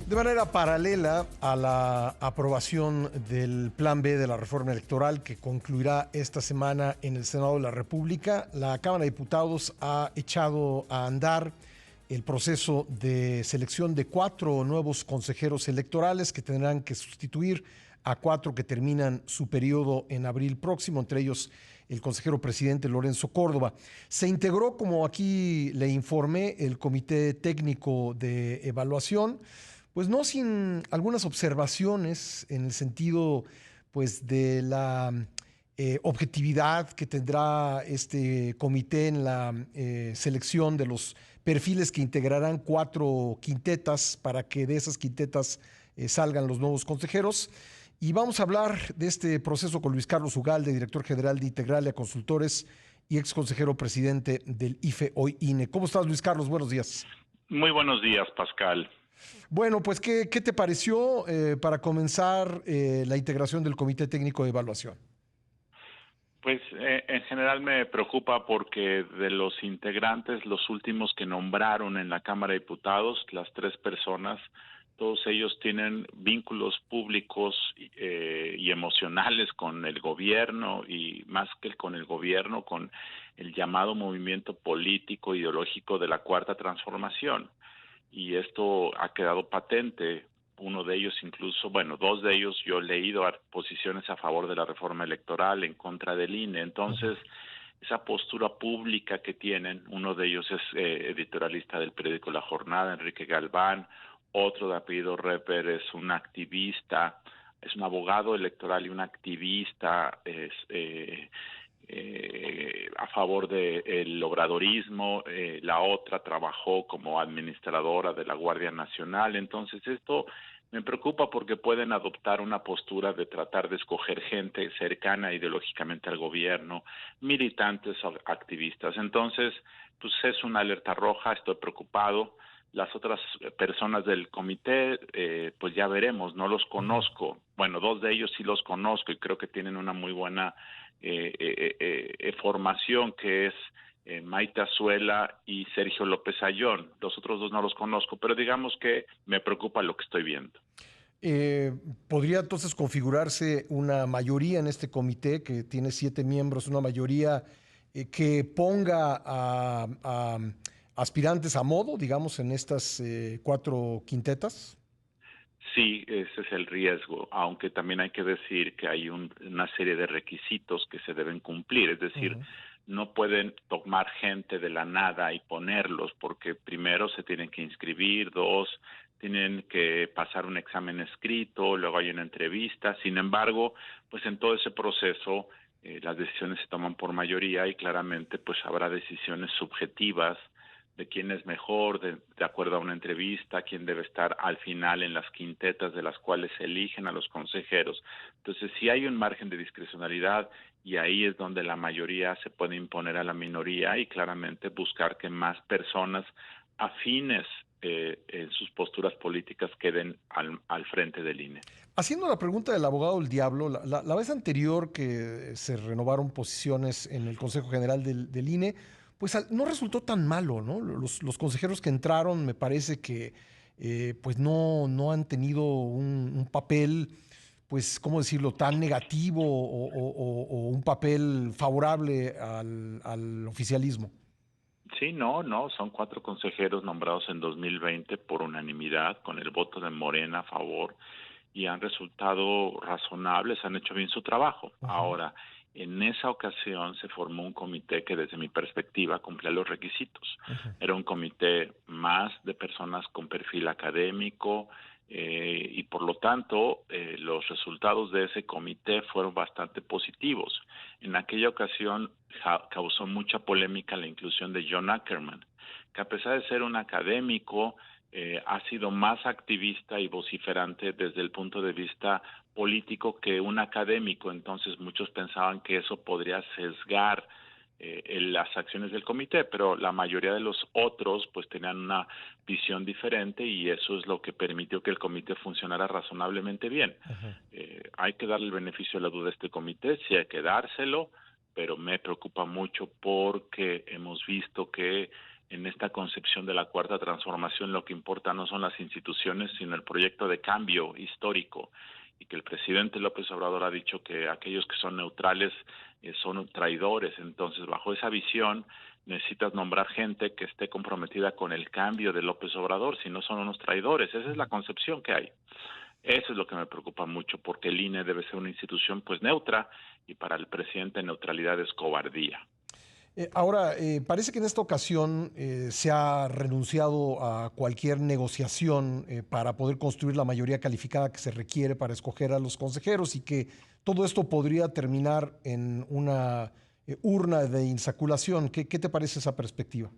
De manera paralela a la aprobación del Plan B de la reforma electoral que concluirá esta semana en el Senado de la República, la Cámara de Diputados ha echado a andar el proceso de selección de 4 nuevos consejeros electorales que tendrán que sustituir a 4 que terminan su periodo en abril próximo, entre ellos el consejero presidente Lorenzo Córdoba. Se integró, como aquí le informé, el Comité Técnico de Evaluación, pues no sin algunas observaciones en el sentido pues de la objetividad que tendrá este comité en la selección de los perfiles que integrarán 4 quintetas para que de esas quintetas salgan los nuevos consejeros. Y vamos a hablar de este proceso con Luis Carlos Ugalde, director general de Integralia Consultores y ex consejero presidente del IFE, hoy INE. ¿Cómo estás, Luis Carlos? Buenos días. Muy buenos días, Pascal. Bueno, pues, ¿qué te pareció para comenzar la integración del Comité Técnico de Evaluación? Pues en general me preocupa porque de los integrantes, los últimos que nombraron en la Cámara de Diputados, las 3 personas, todos ellos tienen vínculos públicos y emocionales con el gobierno y más que con el gobierno, con el llamado movimiento político ideológico de la Cuarta Transformación. Y esto ha quedado patente. Uno de ellos incluso, bueno, 2 de ellos yo he leído posiciones a favor de la reforma electoral, en contra del INE. Entonces, esa postura pública que tienen, uno de ellos es editorialista del periódico La Jornada, Enrique Galván, otro de apellido Reper es un activista, es un abogado electoral y un activista, a favor del obradorismo, la otra trabajó como administradora de la Guardia Nacional. Entonces esto me preocupa porque pueden adoptar una postura de tratar de escoger gente cercana ideológicamente al gobierno, militantes o activistas. Entonces, pues es una alerta roja, estoy preocupado. Las otras personas del comité, pues ya veremos, no los conozco. Bueno, 2 de ellos sí los conozco y creo que tienen una muy buena formación, que es Maite Azuela y Sergio López Ayón. Los otros 2 no los conozco, pero digamos que me preocupa lo que estoy viendo. Eh, ¿Podría entonces configurarse una mayoría en este comité que tiene 7 miembros, una mayoría que ponga a aspirantes a modo, digamos, en estas 4 quintetas? Sí, ese es el riesgo, aunque también hay que decir que hay una serie de requisitos que se deben cumplir, es decir, Ujú. no pueden tomar gente de la nada y ponerlos, porque primero se tienen que inscribir, 2, tienen que pasar un examen escrito, luego hay una entrevista. Sin embargo, pues en todo ese proceso las decisiones se toman por mayoría y claramente pues habrá decisiones subjetivas de quién es mejor, de acuerdo a una entrevista, quién debe estar al final en las quintetas de las cuales se eligen a los consejeros. Entonces, sí hay un margen de discrecionalidad y ahí es donde la mayoría se puede imponer a la minoría y claramente buscar que más personas afines en sus posturas políticas queden al frente del INE. Haciendo la pregunta del abogado del diablo, la vez anterior que se renovaron posiciones en el Consejo General del INE, pues no resultó tan malo, ¿no? Los consejeros que entraron me parece que pues no han tenido un papel, pues, ¿cómo decirlo?, tan negativo o un papel favorable al oficialismo. Sí, no, son 4 consejeros nombrados en 2020 por unanimidad, con el voto de Morena a favor, y han resultado razonables, han hecho bien su trabajo. Ajá. Ahora, en esa ocasión se formó un comité que desde mi perspectiva cumplía los requisitos. Ujú. Era un comité más de personas con perfil académico y por lo tanto los resultados de ese comité fueron bastante positivos. En aquella ocasión causó mucha polémica la inclusión de John Ackerman, que a pesar de ser un académico, ha sido más activista y vociferante desde el punto de vista político que un académico. Entonces muchos pensaban que eso podría sesgar en las acciones del comité, pero la mayoría de los otros pues tenían una visión diferente y eso es lo que permitió que el comité funcionara razonablemente bien. Ujú. Hay que darle el beneficio de la duda a este comité, sí hay que dárselo, pero me preocupa mucho porque hemos visto que en esta concepción de la Cuarta Transformación lo que importa no son las instituciones, sino el proyecto de cambio histórico, y que el presidente López Obrador ha dicho que aquellos que son neutrales son traidores. Entonces, bajo esa visión, necesitas nombrar gente que esté comprometida con el cambio de López Obrador, si no son unos traidores. Esa es la concepción que hay. Eso es lo que me preocupa mucho, porque el INE debe ser una institución pues neutra, y para el presidente neutralidad es cobardía. Ahora, parece que en esta ocasión se ha renunciado a cualquier negociación para poder construir la mayoría calificada que se requiere para escoger a los consejeros y que todo esto podría terminar en una urna de insaculación. ¿Qué te parece esa perspectiva?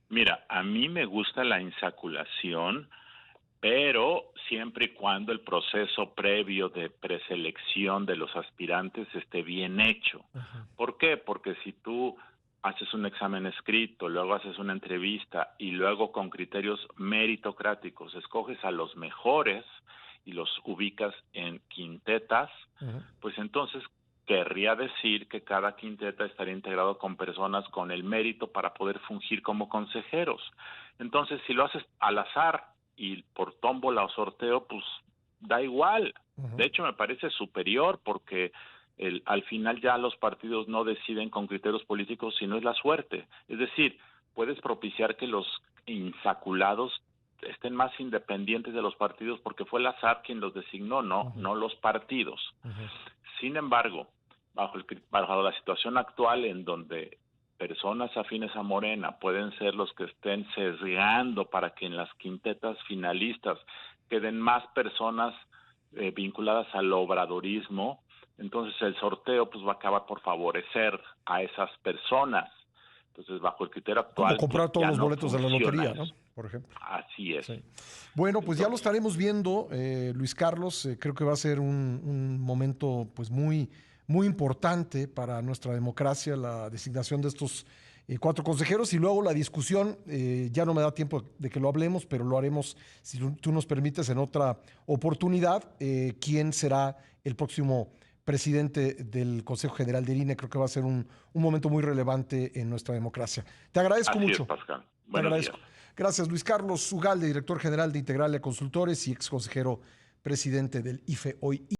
Mira, a mí me gusta la insaculación, pero siempre y cuando el proceso previo de preselección de los aspirantes esté bien hecho. Ajá. ¿Por qué? Porque si tú haces un examen escrito, luego haces una entrevista y luego con criterios meritocráticos escoges a los mejores y los ubicas en quintetas, Ajá. pues entonces querría decir que cada quinteta estaría integrado con personas con el mérito para poder fungir como consejeros. Entonces, si lo haces al azar y por tómbola o sorteo, pues da igual. Ajá. De hecho, me parece superior porque al final ya los partidos no deciden con criterios políticos, sino es la suerte. Es decir, puedes propiciar que los insaculados estén más independientes de los partidos porque fue el azar quien los designó, Ajá. no los partidos. Ajá. Sin embargo, bajo la situación actual en donde personas afines a Morena pueden ser los que estén sesgando para que en las quintetas finalistas queden más personas vinculadas al obradorismo, entonces el sorteo pues va a acabar por favorecer a esas personas. Entonces, bajo el criterio Como actual, pues comprar todos ya los no boletos de la funciona lotería, ¿no? eso. Por ejemplo. Así es. Sí. Bueno, pues ya lo Entonces, estaremos viendo, Luis Carlos. Creo que va a ser un momento pues muy importante para nuestra democracia, la designación de estos cuatro consejeros y luego la discusión. Ya no me da tiempo de que lo hablemos, pero lo haremos, si tú nos permites, en otra oportunidad. ¿Quién será el próximo presidente del Consejo General del INE? Creo que va a ser un momento muy relevante en nuestra democracia. Te agradezco así es, mucho. Pascal. Te Buenos días. agradezco. Gracias, Luis Carlos Ugalde, director general de Integralia Consultores y ex consejero presidente del IFE hoy.